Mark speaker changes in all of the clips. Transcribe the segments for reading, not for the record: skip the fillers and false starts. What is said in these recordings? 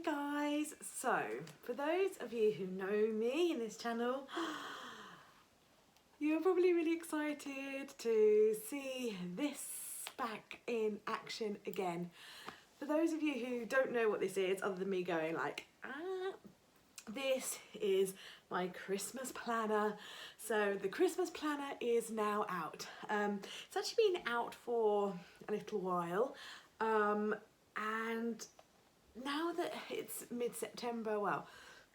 Speaker 1: guys, so for those of you who know me in this channel, you're probably really excited to see this back in action again. For those of you who don't know what this is, other than me going like, this is my Christmas planner. So the Christmas planner is now out. It's actually been out for a little while, and now that it's mid-September, well,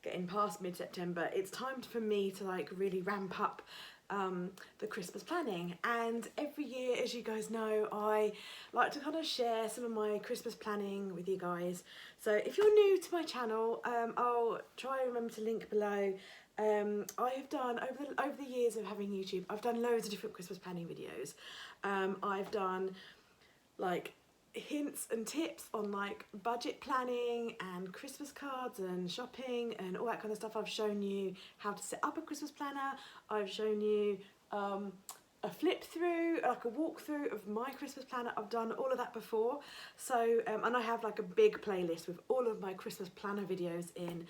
Speaker 1: getting past mid-September, it's time for me to like really ramp up the Christmas planning. And every year, as you guys know, I like to kind of share some of my Christmas planning with you guys. So if you're new to my channel, I'll try and remember to link below. I have done, over the years of having YouTube, I've done loads of different Christmas planning videos. I've done like hints and tips on like budget planning and Christmas cards and shopping and all that kind of stuff. I've shown you how to set up a Christmas planner. I've shown you a flip through, like a walkthrough of my Christmas planner. I've done all of that before. So and I have like a big playlist with all of my Christmas planner videos in.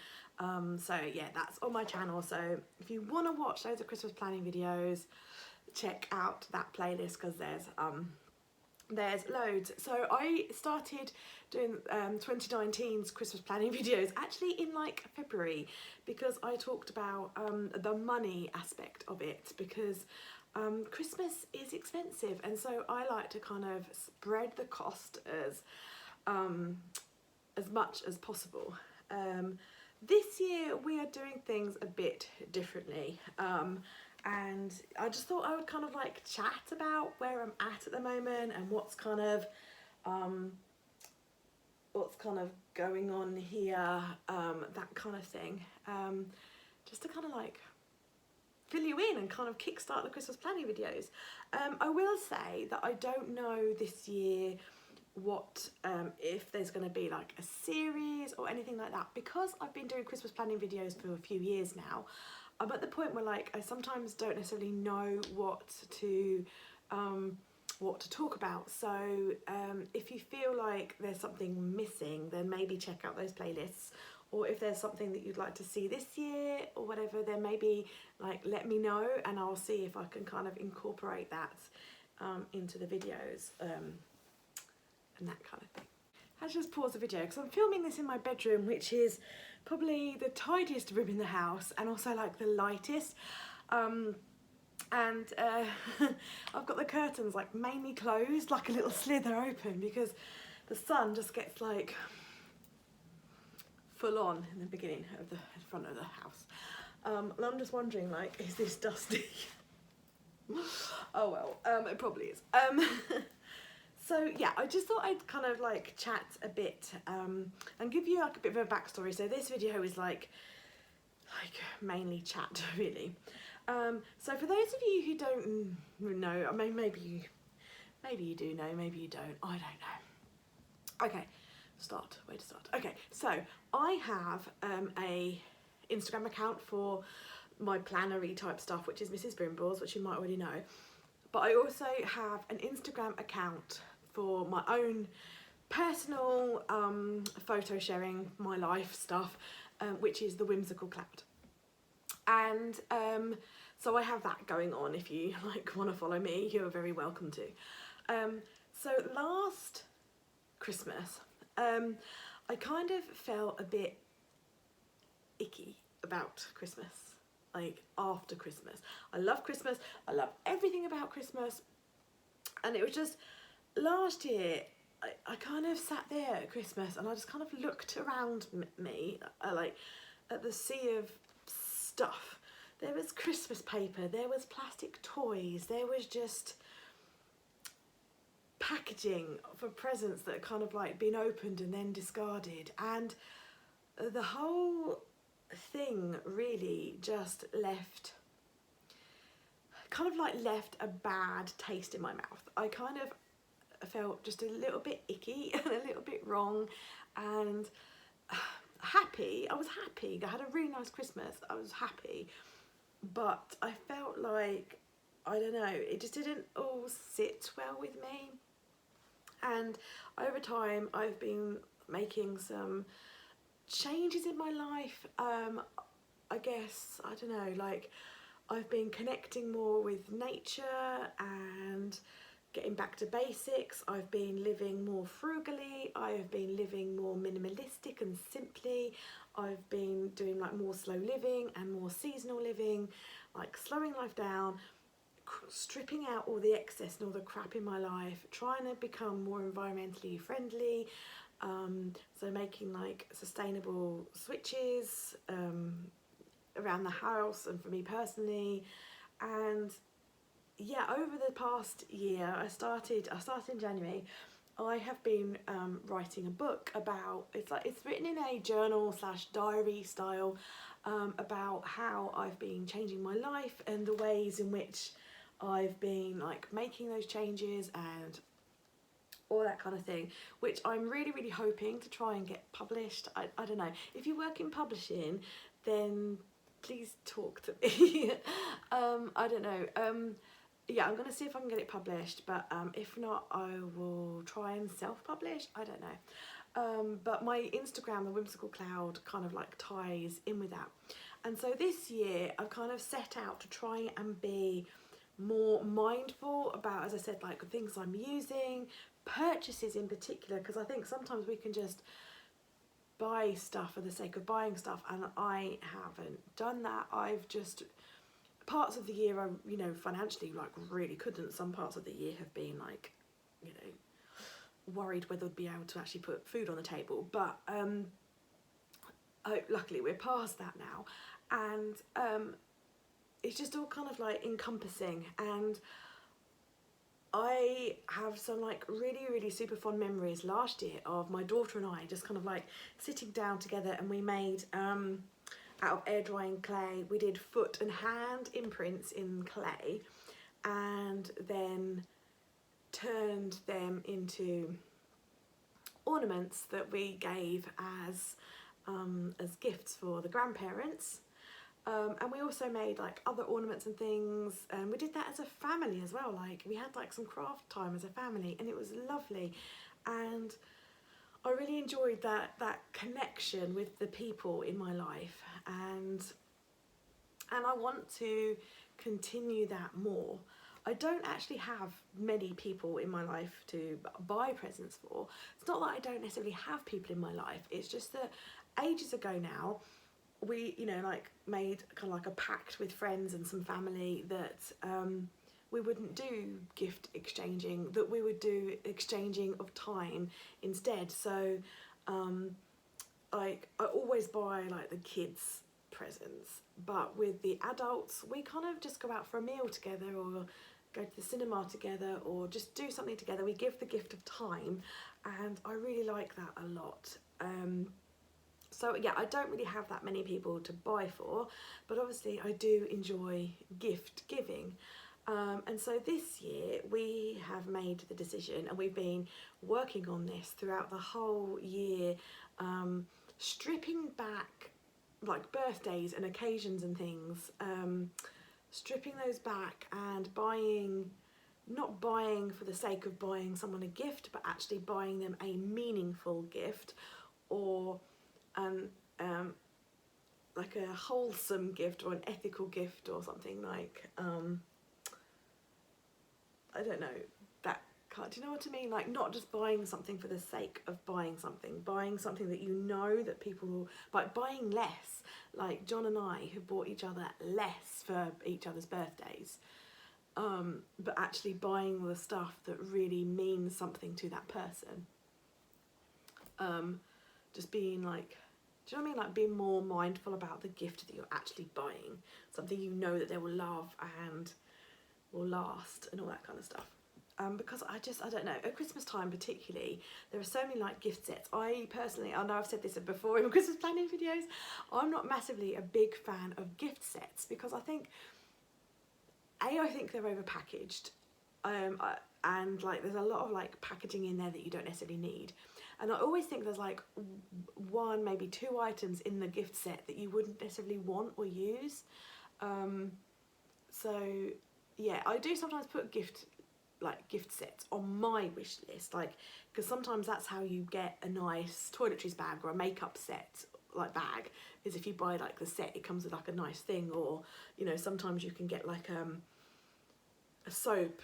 Speaker 1: So yeah, that's on my channel. So if you want to watch loads of Christmas planning videos, check out that playlist because there's loads. So I started doing 2019's Christmas planning videos actually in like February, because I talked about the money aspect of it, because Christmas is expensive, and so I like to kind of spread the cost as much as possible. This year we are doing things a bit differently, and I just thought I would kind of like chat about where I'm at the moment and what's kind of going on here, that kind of thing, just to kind of like fill you in and kind of kickstart the Christmas planning videos. I will say that I don't know this year what if there's going to be like a series or anything like that, because I've been doing Christmas planning videos for a few years now. I'm at the point where like I sometimes don't necessarily know what to talk about. So if you feel like there's something missing, then maybe check out those playlists. Or if there's something that you'd like to see this year or whatever, then maybe like let me know and I'll see if I can kind of incorporate that into the videos and that kind of thing. I just pause the video because I'm filming this in my bedroom, which is probably the tidiest room in the house and also like the lightest. I've got the curtains like mainly closed, like a little slither open, because the sun just gets like full on in the beginning of the front of the house. And I'm just wondering, like, is this dusty? Oh well, it probably is. So yeah, I just thought I'd kind of like chat a bit and give you like a bit of a backstory. So this video is like mainly chat really. So for those of you who don't know, I mean maybe you do know, maybe you don't, I don't know. Okay, where to start? Okay, so I have a Instagram account for my plannery type stuff, which is Mrs. Brimbles, which you might already know. But I also have an Instagram account for my own personal photo sharing, my life stuff, which is the Whimsical Cloud. And so I have that going on. If you like want to follow me, you're very welcome to. So last Christmas, I kind of felt a bit icky about Christmas. Like after Christmas, I love Christmas, I love everything about Christmas, and it was just last year I kind of sat there at Christmas and I just kind of looked around me like at the sea of stuff. There was Christmas paper, there was plastic toys, there was just packaging for presents that had kind of like been opened and then discarded, and the whole thing really just left a bad taste in my mouth. I kind of felt just a little bit icky and a little bit wrong, and happy. I was happy. I had a really nice Christmas. I was happy, but I felt like, I don't know, it just didn't all sit well with me. And over time I've been making some changes in my life, I guess, I don't know, like I've been connecting more with nature and getting back to basics. I've been living more frugally. I have been living more minimalistic and simply. I've been doing like more slow living and more seasonal living, like slowing life down, stripping out all the excess and all the crap in my life, trying to become more environmentally friendly, so making like sustainable switches around the house and for me personally. And yeah, over the past year, I started in January. I have been writing a book about, it's written in a journal slash diary style, about how I've been changing my life and the ways in which I've been like making those changes and all that kind of thing, which I'm really, really hoping to try and get published. I don't know. If you work in publishing, then please talk to me. I don't know. Yeah, I'm going to see if I can get it published, but if not, I will try and self-publish. I don't know. But my Instagram, the Whimsical Cloud, kind of like ties in with that. And so this year, I've kind of set out to try and be more mindful about, as I said, like things I'm using, purchases in particular, because I think sometimes we can just buy stuff for the sake of buying stuff, and I haven't done that. I've just, parts of the year I, you know, financially like really couldn't. Some parts of the year have been like, you know, worried whether I'd be able to actually put food on the table, but luckily we're past that now, and it's just all kind of like encompassing. And I have some like really, really super fond memories last year of my daughter and I just kind of like sitting down together, and we made out of air drying clay, we did foot and hand imprints in clay and then turned them into ornaments that we gave as gifts for the grandparents. And we also made like other ornaments and things, and we did that as a family as well. Like we had like some craft time as a family, and it was lovely. And I really enjoyed that connection with the people in my life, and I want to continue that more. I don't actually have many people in my life to buy presents for. It's not that I don't necessarily have people in my life, it's just that ages ago now, we, you know, like made kind of like a pact with friends and some family that we wouldn't do gift exchanging, that we would do exchanging of time instead. So like I always buy like the kids presents, but with the adults we kind of just go out for a meal together or go to the cinema together or just do something together. We give the gift of time, and I really like that a lot. So yeah, I don't really have that many people to buy for, but obviously I do enjoy gift giving. And so this year we have made the decision, and we've been working on this throughout the whole year, stripping back like birthdays and occasions and things, stripping those back and buying, not buying for the sake of buying someone a gift, but actually buying them a meaningful gift, or like a wholesome gift or an ethical gift or something, like I don't know, that kind, do you know what I mean? Like not just buying something for the sake of buying something that you know that people will, like buying less, like John and I who bought each other less for each other's birthdays, but actually buying the stuff that really means something to that person. Just being like, do you know what I mean? Like being more mindful about the gift that you're actually buying, something you know that they will love and will last and all that kind of stuff. Because I don't know, at Christmas time particularly, there are so many like gift sets. I personally, I know I've said this before in Christmas planning videos, I'm not massively a big fan of gift sets because I think I think they're overpackaged, and like there's a lot of like packaging in there that you don't necessarily need. And I always think there's like one, maybe two items in the gift set that you wouldn't necessarily want or use. So yeah, I do sometimes put gift sets on my wish list, like because sometimes that's how you get a nice toiletries bag or a makeup set like bag is if you buy like the set, it comes with like a nice thing, or you know, sometimes you can get like a soap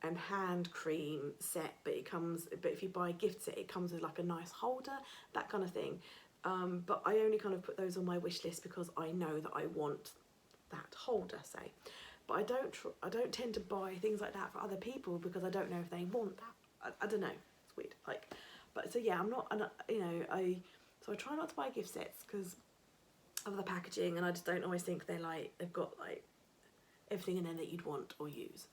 Speaker 1: and hand cream set, but if you buy a gift set, it comes with like a nice holder, that kind of thing. But I only kind of put those on my wish list because I know that I want that holder, say. But I don't tend to buy things like that for other people because I don't know if they want that. I don't know, it's weird. Like, but so yeah, I'm not, you know, I try not to buy gift sets because of the packaging, and I just don't always think they've got like everything in there that you'd want or use.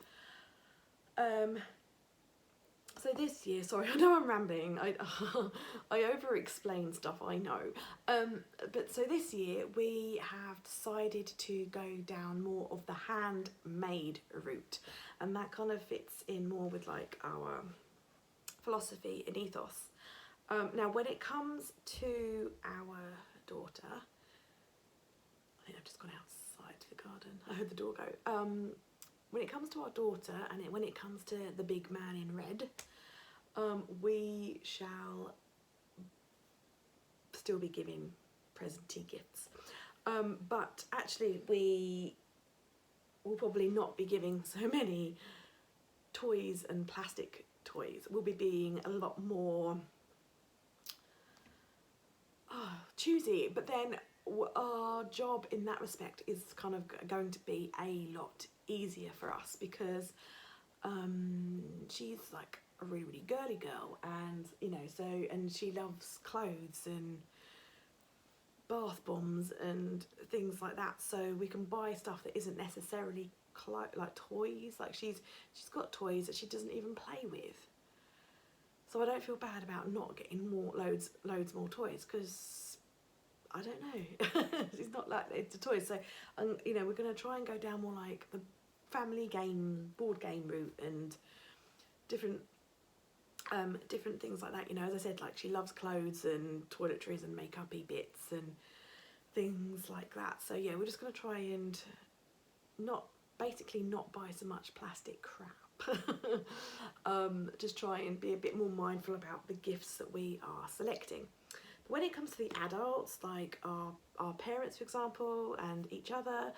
Speaker 1: So this year, sorry, I know I'm rambling, I over explain stuff, I know, but so this year we have decided to go down more of the handmade route, and that kind of fits in more with like our philosophy and ethos. Now when it comes to our daughter, I think I've just gone outside to the garden, I heard the door go. When it comes to our daughter, and when it comes to the big man in red, we shall still be giving present-y gifts. But actually we will probably not be giving so many toys and plastic toys. We'll be being a lot more choosy, but then our job in that respect is kind of going to be a lot easier for us because she's like a really, really girly girl, and you know, so, and she loves clothes and bath bombs and things like that, so we can buy stuff that isn't necessarily like toys. Like she's got toys that she doesn't even play with, so I don't feel bad about not getting loads more toys, because I don't know, she's not like into toys. So you know, we're going to try and go down more like the family game, board game route, and different things like that. You know, as I said, like she loves clothes and toiletries and makeup-y bits and things like that. So yeah, we're just going to try and basically not buy so much plastic crap. Just try and be a bit more mindful about the gifts that we are selecting. But when it comes to the adults, like our parents, for example, and each other,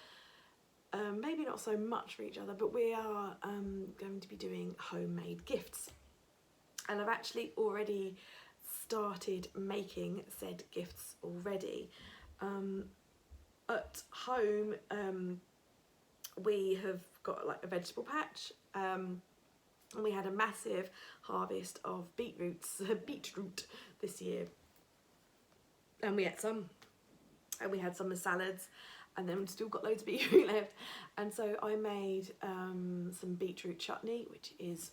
Speaker 1: maybe not so much for each other, but we are going to be doing homemade gifts. And I've actually already started making said gifts already. At home, we have got like a vegetable patch, and we had a massive harvest of beetroot this year, and we had some as salads, and then we've still got loads of beetroot left. And so I made some beetroot chutney, which is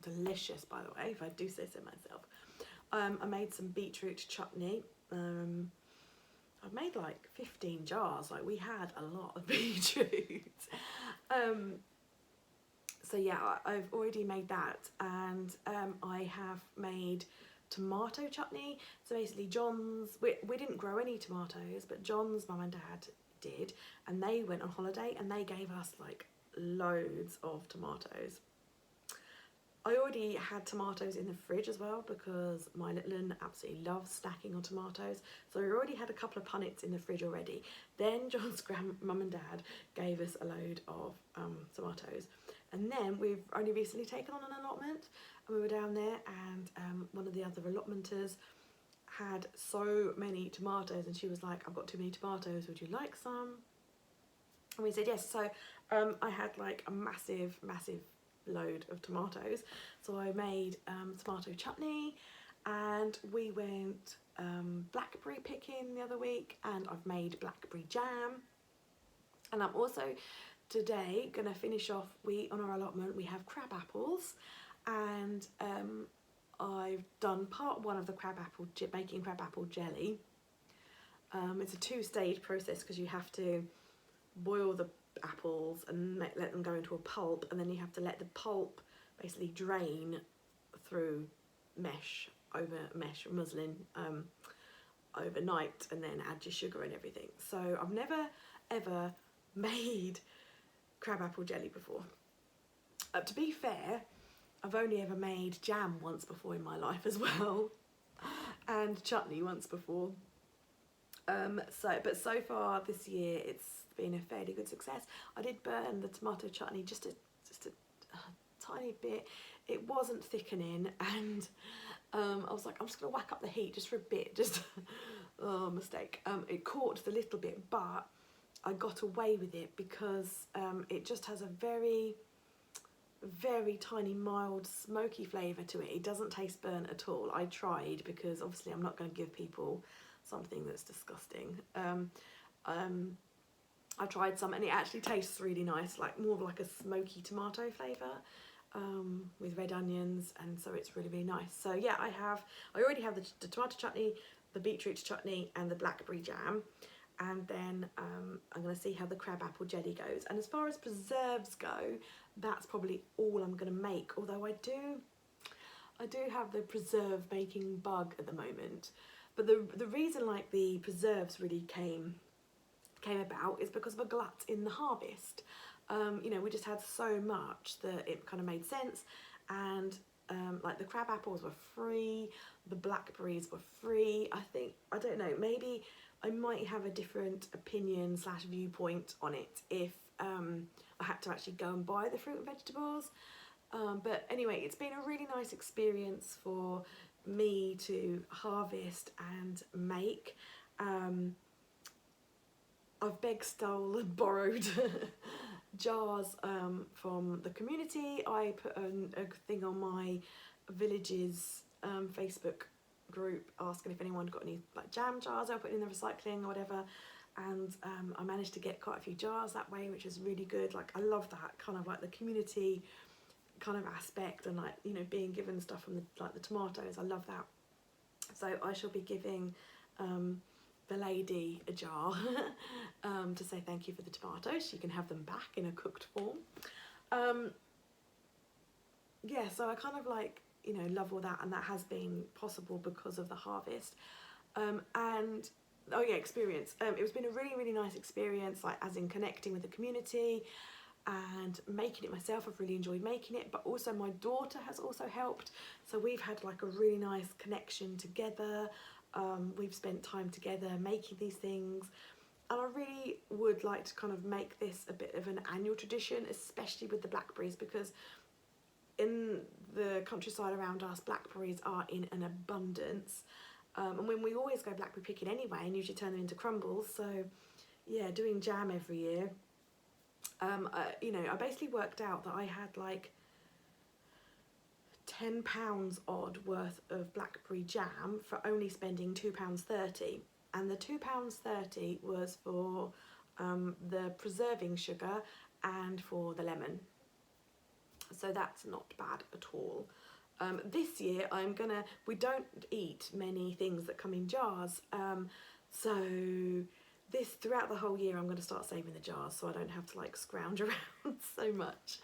Speaker 1: delicious, by the way, if I do say so myself. I made some beetroot chutney. I've made like 15 jars, like we had a lot of beetroot. So yeah, I've already made that, and I have made tomato chutney. So basically we didn't grow any tomatoes, but John's mum and dad did, and they went on holiday and they gave us like loads of tomatoes. I already had tomatoes in the fridge as well because my little one absolutely loves snacking on tomatoes. So we already had a couple of punnets in the fridge already. Then John's mum and dad gave us a load of tomatoes. And then we've only recently taken on an allotment, and we were down there, and one of the other allotmenters had so many tomatoes, and she was like, I've got too many tomatoes, would you like some? And we said yes. So I had like a massive load of tomatoes, so I made tomato chutney, and we went blackberry picking the other week, and I've made blackberry jam. And I'm also today gonna finish off, on our allotment we have crab apples, and I've done part one of the making crab apple jelly. It's a two-stage process because you have to boil the apples and let them go into a pulp, and then you have to let the pulp basically drain through muslin overnight, and then add your sugar and everything. So I've never ever made crab apple jelly before. To be fair, I've only ever made jam once before in my life as well, and chutney once before. But so far this year it's been a fairly good success. I did burn the tomato chutney just a tiny bit. It wasn't thickening, and I was like, I'm just gonna whack up the heat just for a bit, just oh, mistake. It caught just a little bit, but I got away with it because it just has a very tiny mild smoky flavour to it. It doesn't taste burnt at all. I tried, because obviously I'm not going to give people something that's disgusting. I tried some and it actually tastes really nice, like more of like a smoky tomato flavour with red onions, and so it's really nice. So yeah, I already have the tomato chutney, the beetroot chutney and the blackberry jam, and then I'm going to see how the crab apple jelly goes. And as far as preserves go, that's probably all I'm going to make, although I do have the preserve making bug at the moment. But the reason like the preserves really came about is because of a glut in the harvest. You know, we just had so much that it kind of made sense, and like the crab apples were free, the blackberries were free. I don't know, maybe I might have a different opinion / viewpoint on it if I had to actually go and buy the fruit and vegetables. But anyway, it's been a really nice experience for me to harvest and make. I've begged, stole and borrowed jars from the community. I put a thing on my village's Facebook group asking if anyone got any like jam jars. I put in the recycling or whatever, and I managed to get quite a few jars that way, which is really good. Like, I love that kind of like the community kind of aspect, and like, you know, being given stuff from the tomatoes. I love that. So I shall be giving the lady a jar to say thank you for the tomatoes. She can have them back in a cooked form. Yeah, so I kind of like, you know, love all that, and that has been possible because of the harvest. And oh yeah, experience. It's been a really nice experience, like as in connecting with the community and making it myself. I've really enjoyed making it, but also my daughter has also helped. So we've had like a really nice connection together. We've spent time together making these things, and I really would like to kind of make this a bit of an annual tradition, especially with the blackberries, because in the countryside around us, blackberries are in an abundance. And when we always go blackberry picking anyway, and usually turn them into crumbles. So yeah, doing jam every year. You know, I basically worked out that I had like £10 odd worth of blackberry jam for only spending £2.30, and the £2.30 was for the preserving sugar and for the lemon. So that's not bad at all. This year we don't eat many things that come in jars, so throughout the whole year I'm going to start saving the jars so I don't have to like scrounge around so much.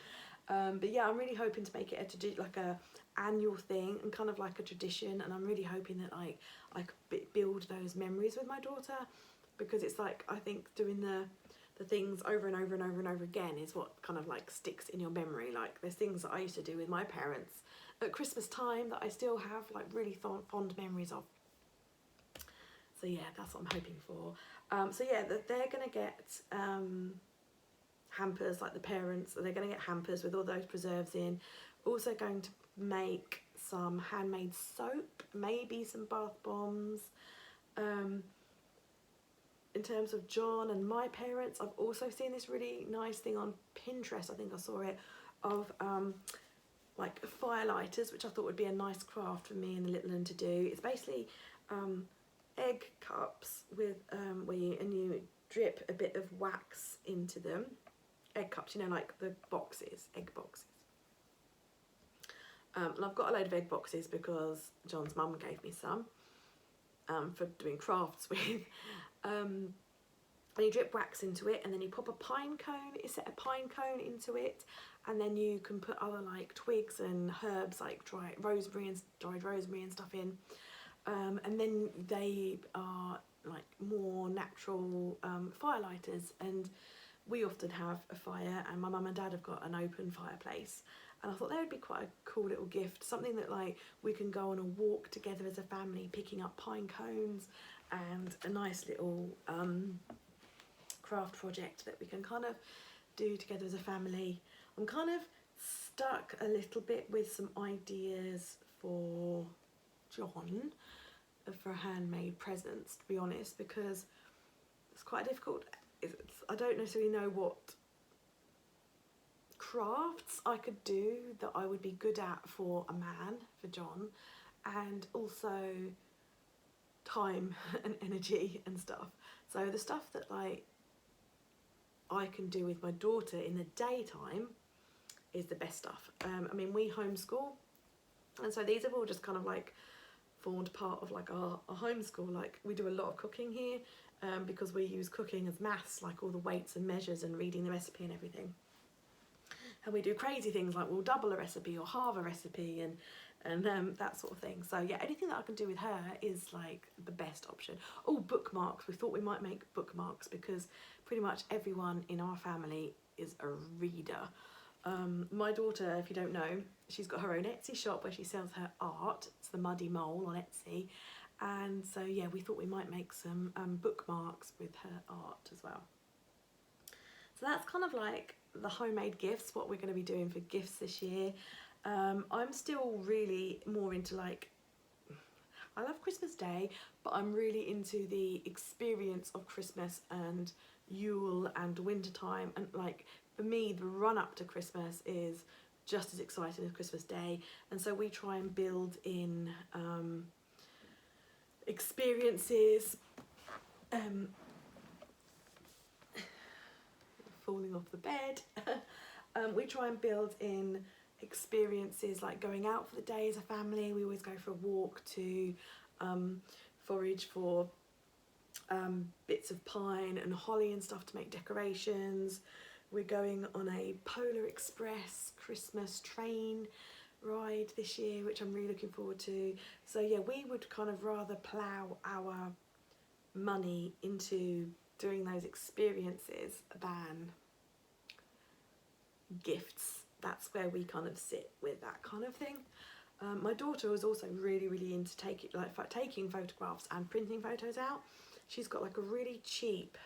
Speaker 1: But yeah, I'm really hoping to make it like a annual thing and kind of like a tradition, and I'm really hoping that like I could build those memories with my daughter, because it's like, I think doing the things over and over and over and over again is what kind of like sticks in your memory. Like, there's things that I used to do with my parents at Christmas time that I still have like really fond memories of. So yeah, that's what I'm hoping for. So yeah, they're gonna get hampers, like the parents, they're gonna get hampers with all those preserves in. Also going to make some handmade soap, maybe some bath bombs. In terms of John and my parents, I've also seen this really nice thing on Pinterest, I think I saw it, of like firelighters, which I thought would be a nice craft for me and the little one to do. It's basically egg cups with you drip a bit of wax into them. Egg cups, you know, like the boxes, egg boxes. And I've got a load of egg boxes because John's mum gave me some for doing crafts with. And you drip wax into it, and then you pop a pine cone, you set a pine cone into it, and then you can put other like twigs and herbs like dried rosemary and stuff in, and then they are like more natural firelighters. And we often have a fire, and my mum and dad have got an open fireplace, and I thought that would be quite a cool little gift, something that like we can go on a walk together as a family picking up pine cones and a nice little craft project that we can kind of do together as a family. I'm kind of stuck a little bit with some ideas for John for handmade presents, to be honest, because it's quite difficult. I don't necessarily know what crafts I could do that I would be good at for a man, for John, and also time and energy and stuff. So the stuff that like I can do with my daughter in the daytime is the best stuff. I mean, we homeschool, and so these have all just kind of like formed part of like our homeschool. Like we do a lot of cooking here because we use cooking as maths, like all the weights and measures and reading the recipe and everything. And we do crazy things like we'll double a recipe or halve a recipe and that sort of thing. So yeah, anything that I can do with her is like the best option. Oh, bookmarks. We thought we might make bookmarks because pretty much everyone in our family is a reader. My daughter, if you don't know, she's got her own Etsy shop where she sells her art. It's the Muddy Mole on Etsy. And so yeah, we thought we might make some bookmarks with her art as well. So that's kind of like the homemade gifts, what we're going to be doing for gifts this year. I'm still really more into like, I love Christmas Day, but I'm really into the experience of Christmas and Yule and wintertime. And like for me, the run up to Christmas is just as exciting as Christmas Day. And so we try and build in experiences, falling off the bed. We try and build in experiences like going out for the day as a family. We always go for a walk to forage for bits of pine and holly and stuff to make decorations. We're going on a Polar Express Christmas train ride this year, which I'm really looking forward to. So yeah, we would kind of rather plough our money into doing those experiences than gifts. That's where we kind of sit with that kind of thing. My daughter was also really into taking photographs and printing photos out. She's got like a really cheap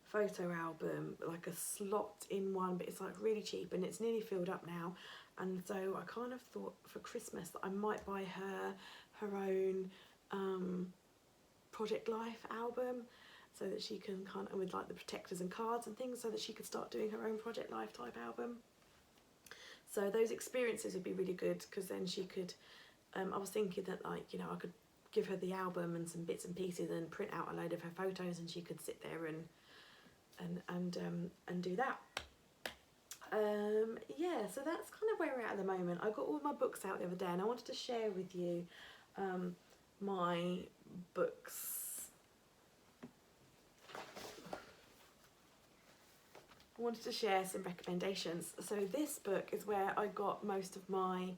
Speaker 1: photo album, like a slot in one, but it's like really cheap and it's nearly filled up now. And so I kind of thought for Christmas that I might buy her own Project Life album, so that she can kind of, with like the protectors and cards and things, so that she could start doing her own Project Life type album. So those experiences would be really good, because then she could, I was thinking that like, you know, I could give her the album and some bits and pieces and print out a load of her photos, and she could sit there and do that. Yeah, so that's kind of where we're at the moment. I got all my books out the other day and I wanted to share with you my books. I wanted to share some recommendations. So this book is where I got most of my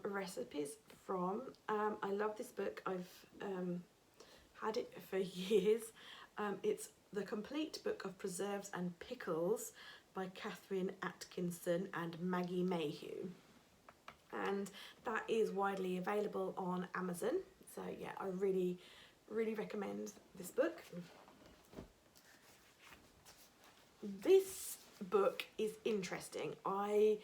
Speaker 1: recipes from. I love this book. I've had it for years. It's The Complete Book of Preserves and Pickles by Catherine Atkinson and Maggie Mayhew. And that is widely available on Amazon. So yeah, I really recommend this book. This book is interesting. I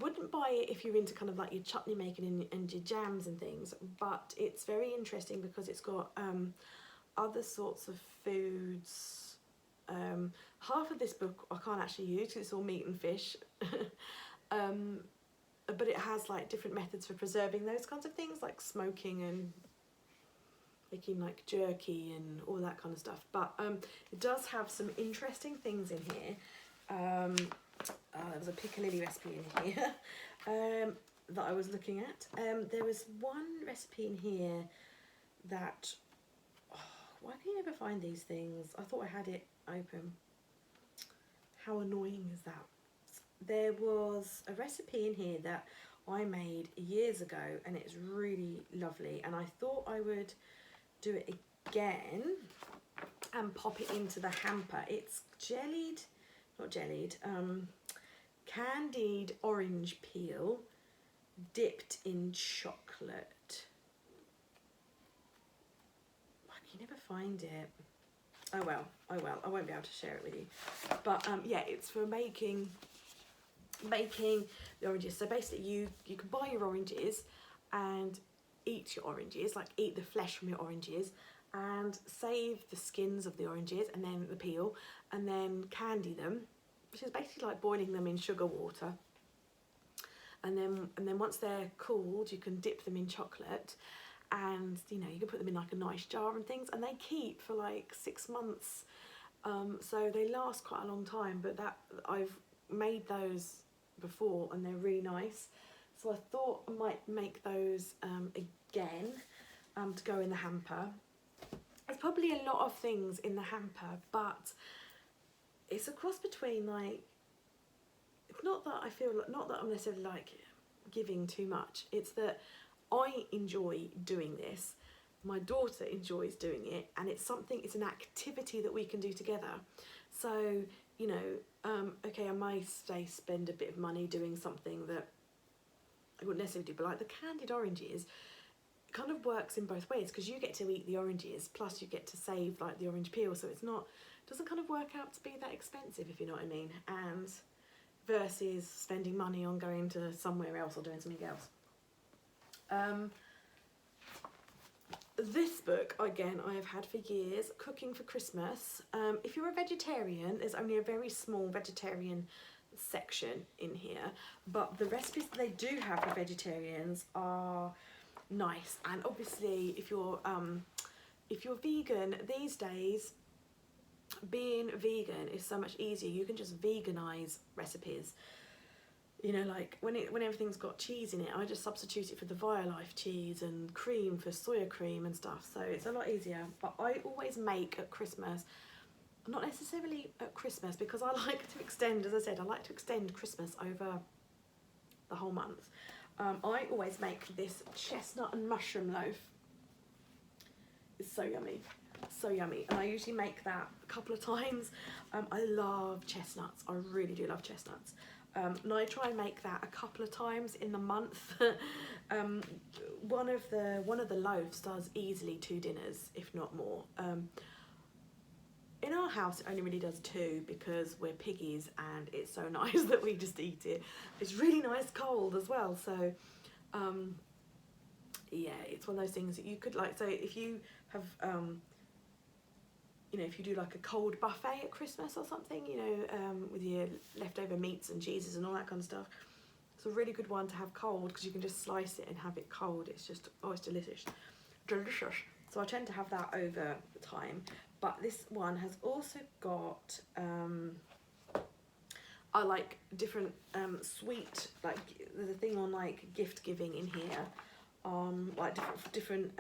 Speaker 1: wouldn't buy it if you're into kind of like your chutney making and your jams and things, but it's very interesting because it's got other sorts of foods. Half of this book I can't actually use because it's all meat and fish, but it has like different methods for preserving those kinds of things, like smoking and making like jerky and all that kind of stuff. But it does have some interesting things in here. There was a piccalilli recipe in here that I was looking at. There was one recipe in here that, why can you never find these things? I thought I had it open. How annoying is that? There was a recipe in here that I made years ago and it's really lovely, and I thought I would do it again and pop it into the hamper. It's candied orange peel dipped in chocolate. find it. Oh well, I won't be able to share it with you. But yeah, it's for making the oranges. So basically you can buy your oranges and eat your oranges, like eat the flesh from your oranges and save the skins of the oranges and then the peel, and then candy them, which is basically like boiling them in sugar water. And then once they're cooled, you can dip them in chocolate, and you know, you can put them in like a nice jar and things, and they keep for like 6 months. So they last quite a long time, but that I've made those before and they're really nice. So I thought I might make those again to go in the hamper. There's probably a lot of things in the hamper, but it's a cross between like, it's not that I feel, not that I'm necessarily like giving too much, it's that I enjoy doing this, my daughter enjoys doing it, and it's it's an activity that we can do together. So, you know, okay, I might say spend a bit of money doing something that I wouldn't necessarily do, but like the candied oranges kind of works in both ways, because you get to eat the oranges plus you get to save like the orange peel, so it doesn't kind of work out to be that expensive, if you know what I mean, and versus spending money on going to somewhere else or doing something else. This book, again, I have had for years, Cooking for Christmas. If you're a vegetarian, there's only a very small vegetarian section in here, but the recipes that they do have for vegetarians are nice. And obviously, if you're vegan these days, being vegan is so much easier. You can just veganize recipes. You know, like when everything's got cheese in it, I just substitute it for the Violife cheese and cream for soya cream and stuff. So it's a lot easier. But I always make at Christmas, not necessarily at Christmas, because I like to extend, as I said, I like to extend Christmas over the whole month. I always make this chestnut and mushroom loaf. It's so yummy. So yummy, and I usually make that a couple of times. I love chestnuts, I really do love chestnuts, and I try and make that a couple of times in the month. One of the loaves does easily 2 dinners, if not more. In our house it only really does 2 because we're piggies and it's so nice that we just eat it. It's really nice cold as well, so yeah, it's one of those things that you could like, so if you have you know, if you do like a cold buffet at Christmas or something, you know, with your leftover meats and cheeses and all that kind of stuff, it's a really good one to have cold, because you can just slice it and have it cold. It's just, oh, it's delicious. Delicious. So I tend to have that over the time. But this one has also got, I like different sweet, like there's a thing on like gift giving in here, like different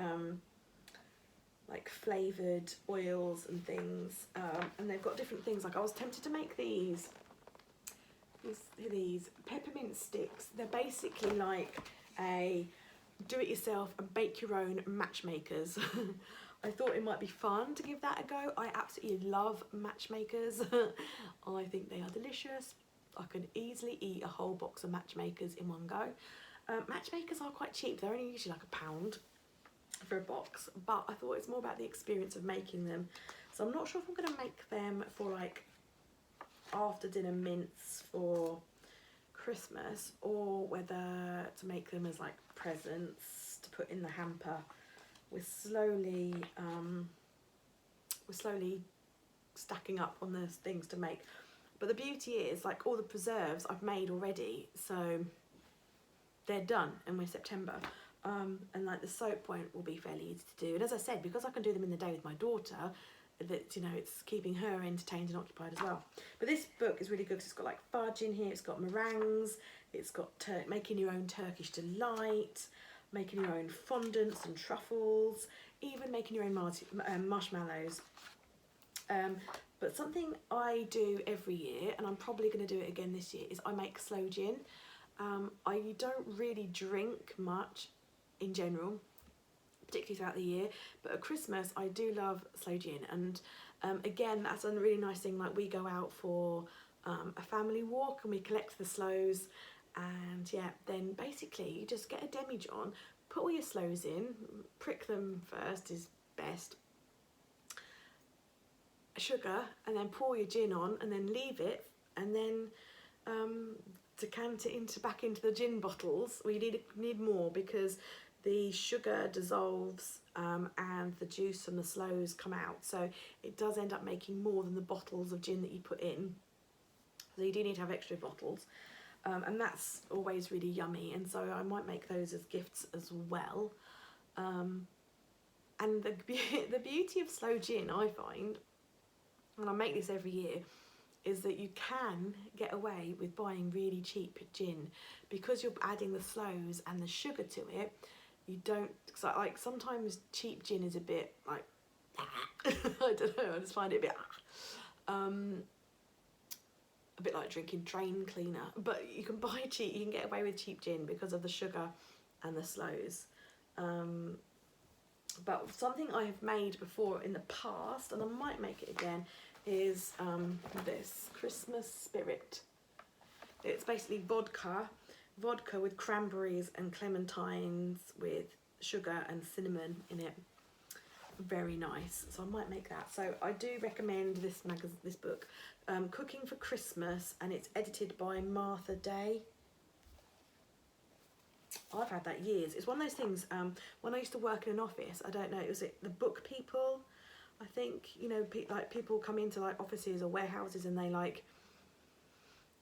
Speaker 1: like flavoured oils and things, and they've got different things. Like I was tempted to make these peppermint sticks. They're basically like a do-it-yourself and bake your own matchmakers. I thought it might be fun to give that a go. I absolutely love matchmakers. I think they are delicious. I can easily eat a whole box of matchmakers in one go. Matchmakers are quite cheap. They're only usually like £1 for a box, but I thought it's more about the experience of making them. So I'm not sure if I'm going to make them for like after dinner mints for Christmas, or whether to make them as like presents to put in the hamper. We're slowly stacking up on those things to make. But the beauty is, like, all the preserves I've made already, so they're done, and we're September. And like the soap will be fairly easy to do. And as I said, because I can do them in the day with my daughter, that, you know, it's keeping her entertained and occupied as well. But this book is really good because it's got like fudge in here, it's got meringues, it's got making your own Turkish delight, making your own fondants and truffles, even making your own marshmallows. But something I do every year, and I'm probably going to do it again this year, is I make sloe gin. I don't really drink much in general, particularly throughout the year, but at Christmas I do love sloe gin. And again, that's a really nice thing. Like, we go out for a family walk and we collect the sloes, and yeah, then basically you just get a demijohn, put all your sloes in, prick them first is best, sugar and then pour your gin on and then leave it, and then decant it back into the gin bottles. Well, you need more because the sugar dissolves and the juice and the sloes come out, so it does end up making more than the bottles of gin that you put in. So you do need to have extra bottles, and that's always really yummy, and so I might make those as gifts as well. And the beauty of sloe gin, I find, and I make this every year, is that you can get away with buying really cheap gin because you're adding the sloes and the sugar to it. You don't, so like sometimes cheap gin is a bit like I don't know, I just find it a bit like drinking drain cleaner. But you can get away with cheap gin because of the sugar and the sloes. But something I have made before in the past, and I might make it again, is this Christmas Spirit. It's basically vodka with cranberries and clementines with sugar and cinnamon in it. Very nice. So I might make that. So I do recommend this book, Cooking for Christmas, and it's edited by Martha Day. I've had that years. It's one of those things, when I used to work in an office, I don't know, was it the book people? I think, you know, like people come into like offices or warehouses and they like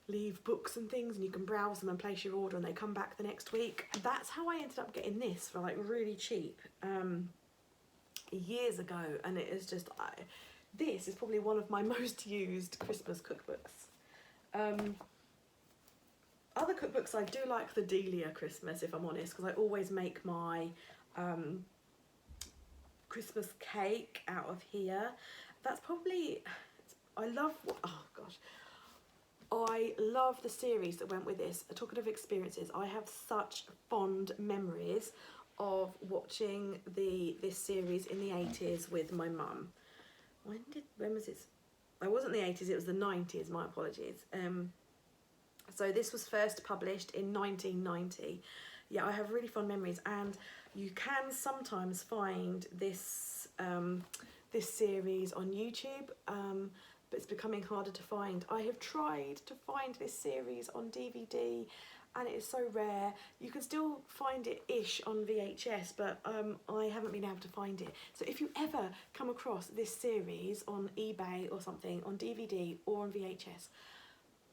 Speaker 1: leave books and things, and you can browse them and place your order, and they come back the next week. That's how I ended up getting this for like really cheap years ago, and it is just, this is probably one of my most used Christmas cookbooks. Other cookbooks, I do like the Delia Christmas, if I'm honest, because I always make my Christmas cake out of here. That's probably, I love the series that went with this. Talking of experiences, I have such fond memories of watching this series in the 80s with my mum. When was it? It wasn't the 80s, it was the 90s, my apologies. So this was first published in 1990. Yeah, I have really fond memories, and you can sometimes find this this series on YouTube, but it's becoming harder to find. I have tried to find this series on DVD, and it is so rare. You can still find it-ish on VHS, but I haven't been able to find it. So if you ever come across this series on eBay or something, on DVD or on VHS,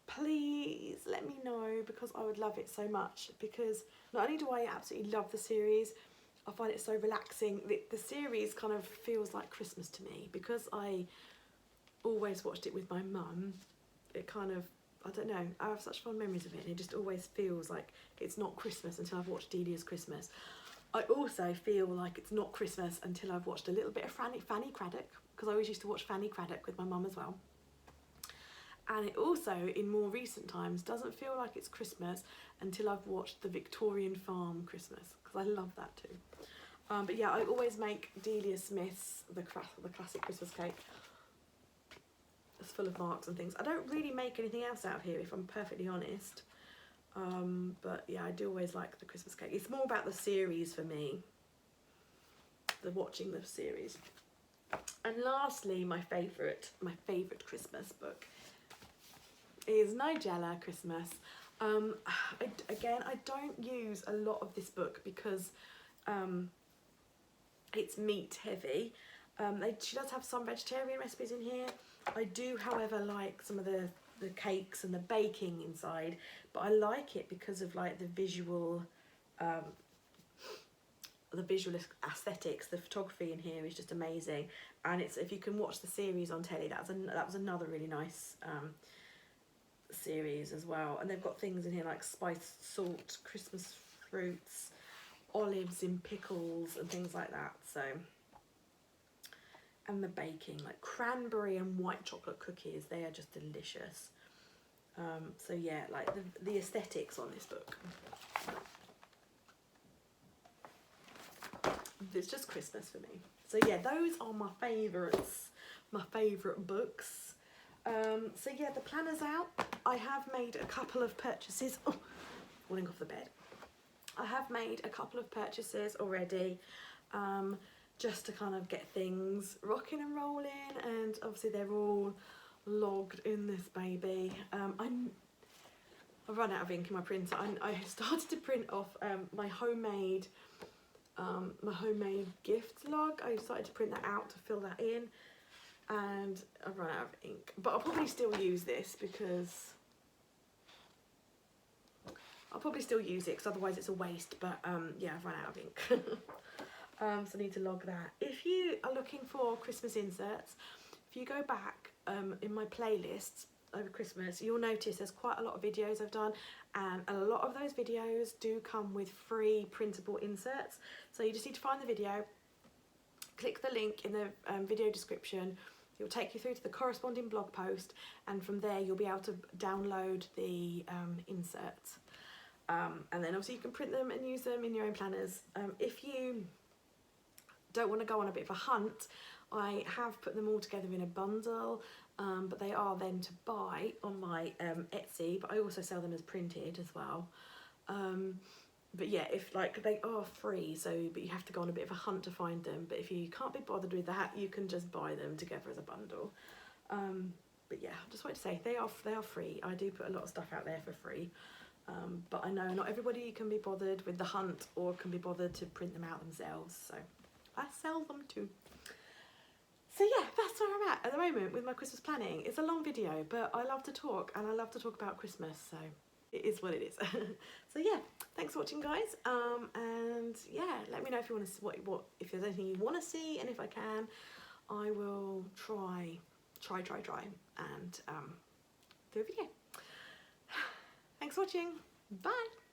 Speaker 1: please let me know, because I would love it so much. Because not only do I absolutely love the series, I find it so relaxing. The series kind of feels like Christmas to me, because I always watched it with my mum. It kind of, I don't know, I have such fond memories of it, and it just always feels like it's not Christmas until I've watched Delia's Christmas. I also feel like it's not Christmas until I've watched a little bit of Fanny Craddock, because I always used to watch Fanny Craddock with my mum as well. And it also, in more recent times, doesn't feel like it's Christmas until I've watched the Victorian Farm Christmas, because I love that too. But yeah, I always make Delia Smith's, the classic Christmas cake. It's full of marks and things. I don't really make anything else out of here, if I'm perfectly honest. But yeah, I do always like the Christmas cake. It's more about the series for me, watching the series. And lastly, my favourite Christmas book is Nigella Christmas. Again, I don't use a lot of this book because it's meat heavy. She does have some vegetarian recipes in here. I do, however, like some of the cakes and the baking inside, but I like it because of like the visual aesthetics. The photography in here is just amazing, and it's, if you can watch the series on telly, that was another really nice series as well. And they've got things in here like spiced salt, Christmas fruits, olives in pickles and things like that. So, and the baking, like cranberry and white chocolate cookies, they are just delicious. So yeah, like the aesthetics on this book, it's just Christmas for me. So yeah, those are my favourites, my favourite books. So yeah, the planner's out. I have made a couple of purchases. Oh, falling off the bed. I have made a couple of purchases already. just to kind of get things rocking and rolling, and obviously they're all logged in this baby. I've run out of ink in my printer. I started to print off my homemade gift log. I started to print that out to fill that in, and I've run out of ink. But I'll probably still use this because otherwise it's a waste. But yeah, I've run out of ink. So I need to log that. If you are looking for Christmas inserts, if you go back in my playlists over Christmas, you'll notice there's quite a lot of videos I've done, and a lot of those videos do come with free printable inserts. So you just need to find the video, click the link in the video description. It'll take you through to the corresponding blog post, and from there you'll be able to download the inserts. And then obviously you can print them and use them in your own planners. If you don't want to go on a bit of a hunt, I have put them all together in a bundle, but they are then to buy on my Etsy, but I also sell them as printed as well. But yeah, if like they are free, but you have to go on a bit of a hunt to find them. But if you can't be bothered with that, you can just buy them together as a bundle. But yeah, I just wanted to say they are free. I do put a lot of stuff out there for free. But I know not everybody can be bothered with the hunt or can be bothered to print them out themselves, so I sell them too. So yeah, that's where I'm at the moment with my Christmas planning. It's a long video, but I love to talk, and I love to talk about Christmas, so it is what it is. So yeah, thanks for watching, guys. And yeah, let me know if you want to what if there's anything you want to see, and if I can, I will try and do a video. Thanks for watching. Bye.